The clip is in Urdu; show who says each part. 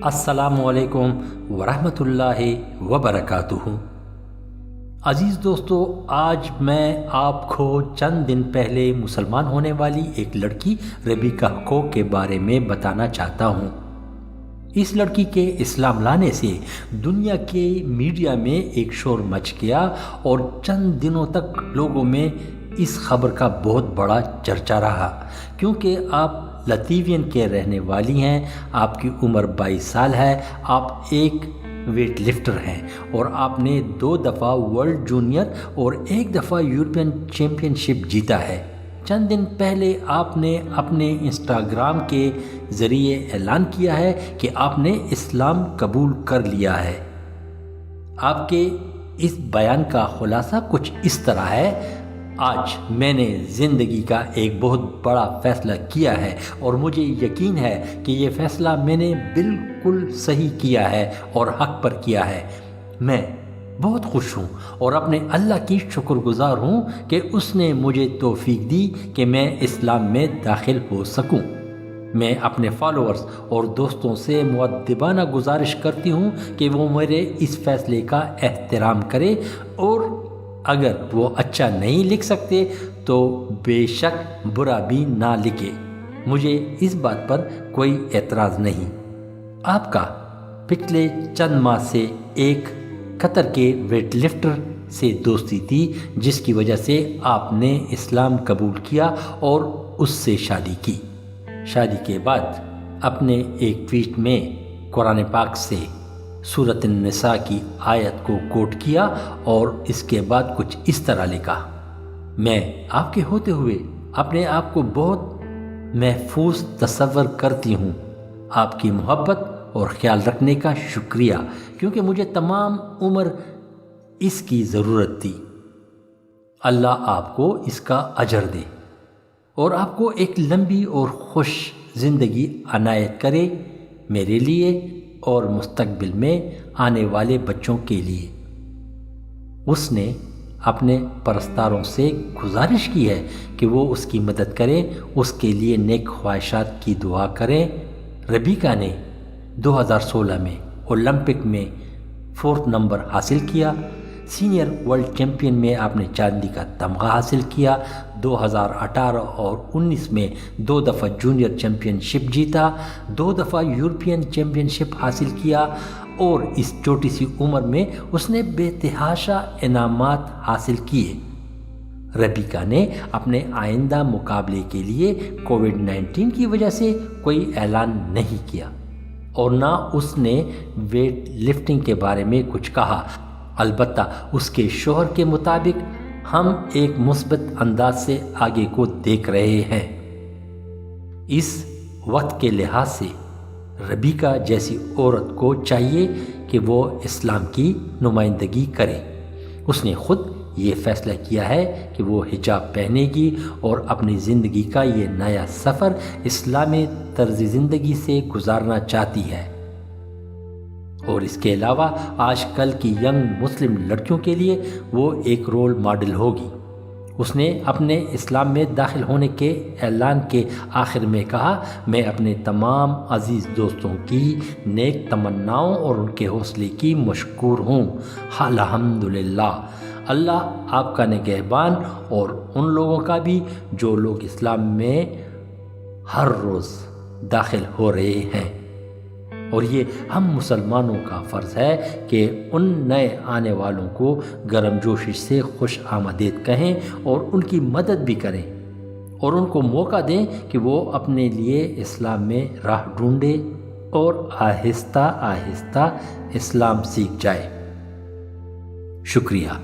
Speaker 1: السلام علیکم ورحمۃ اللہ وبرکاتہ۔ عزیز دوستو، آج میں آپ کو چند دن پہلے مسلمان ہونے والی ایک لڑکی ربیکہ حقوق کے بارے میں بتانا چاہتا ہوں۔ اس لڑکی کے اسلام لانے سے دنیا کے میڈیا میں ایک شور مچ گیا اور چند دنوں تک لوگوں میں اس خبر کا بہت بڑا چرچا رہا، کیونکہ آپ لطیوین کے رہنے والی ہیں، آپ کی عمر 22 سال ہے، آپ ایک ویٹ لفٹر ہیں اور آپ نے 2 دفعہ ورلڈ جونیئر اور 1 دفعہ یورپین چیمپئن شپ جیتا ہے۔ چند دن پہلے آپ نے اپنے انسٹاگرام کے ذریعے اعلان کیا ہے کہ آپ نے اسلام قبول کر لیا ہے۔ آپ کے اس بیان کا خلاصہ کچھ اس طرح ہے: آج میں نے زندگی کا ایک بہت بڑا فیصلہ کیا ہے اور مجھے یقین ہے کہ یہ فیصلہ میں نے بالکل صحیح کیا ہے اور حق پر کیا ہے۔ میں بہت خوش ہوں اور اپنے اللہ کی شکر گزار ہوں کہ اس نے مجھے توفیق دی کہ میں اسلام میں داخل ہو سکوں۔ میں اپنے فالوورز اور دوستوں سے مؤدبانہ گزارش کرتی ہوں کہ وہ میرے اس فیصلے کا احترام کرے، اور اگر وہ اچھا نہیں لکھ سکتے تو بے شک برا بھی نہ لکھے، مجھے اس بات پر کوئی اعتراض نہیں۔ آپ کا پچھلے چند ماہ سے ایک قطر کے ویٹ لفٹر سے دوستی تھی، جس کی وجہ سے آپ نے اسلام قبول کیا اور اس سے شادی کی۔ شادی کے بعد اپنے ایک ٹویٹ میں قرآن پاک سے سورۃ النساء کی آیت کو کوٹ کیا اور اس کے بعد کچھ اس طرح لکھا: میں آپ کے ہوتے ہوئے اپنے آپ کو بہت محفوظ تصور کرتی ہوں۔ آپ کی محبت اور خیال رکھنے کا شکریہ، کیونکہ مجھے تمام عمر اس کی ضرورت تھی۔ اللہ آپ کو اس کا اجر دے اور آپ کو ایک لمبی اور خوش زندگی عنایت کرے، میرے لیے اور مستقبل میں آنے والے بچوں کے لیے۔ اس نے اپنے پرستاروں سے گزارش کی ہے کہ وہ اس کی مدد کریں، اس کے لیے نیک خواہشات کی دعا کریں۔ ربیکہ نے 2016 میں اولمپک میں 4 نمبر حاصل کیا۔ سینئر ورلڈ چیمپئن میں آپ نے چاندی کا تمغہ حاصل کیا۔ 2018 اور 19 میں 2 دفعہ جونیئر چیمپئن شپ جیتا، 2 دفعہ یورپین چیمپئن شپ حاصل کیا، اور اس چھوٹی سی عمر میں اس نے بے تحاشا انعامات حاصل کیے۔ ربیکہ نے اپنے آئندہ مقابلے کے لیے کووڈ-19 کی وجہ سے کوئی اعلان نہیں کیا اور نہ اس نے ویٹ لفٹنگ کے بارے میں کچھ کہا۔ البتہ اس کے شوہر کے مطابق ہم ایک مثبت انداز سے آگے کو دیکھ رہے ہیں۔ اس وقت کے لحاظ سے ربیکہ جیسی عورت کو چاہیے کہ وہ اسلام کی نمائندگی کرے۔ اس نے خود یہ فیصلہ کیا ہے کہ وہ حجاب پہنے گی اور اپنی زندگی کا یہ نیا سفر اسلامی طرز زندگی سے گزارنا چاہتی ہے، اور اس کے علاوہ آج کل کی ینگ مسلم لڑکیوں کے لیے وہ ایک رول ماڈل ہوگی۔ اس نے اپنے اسلام میں داخل ہونے کے اعلان کے آخر میں کہا: میں اپنے تمام عزیز دوستوں کی نیک تمناؤں اور ان کے حوصلے کی مشکور ہوں۔ الحمدللہ، اللہ آپ کا نگہبان اور ان لوگوں کا بھی جو لوگ اسلام میں ہر روز داخل ہو رہے ہیں، اور یہ ہم مسلمانوں کا فرض ہے کہ ان نئے آنے والوں کو گرم جوشی سے خوش آمدید کہیں اور ان کی مدد بھی کریں، اور ان کو موقع دیں کہ وہ اپنے لیے اسلام میں راہ ڈھونڈے اور آہستہ آہستہ اسلام سیکھ جائے۔ شکریہ۔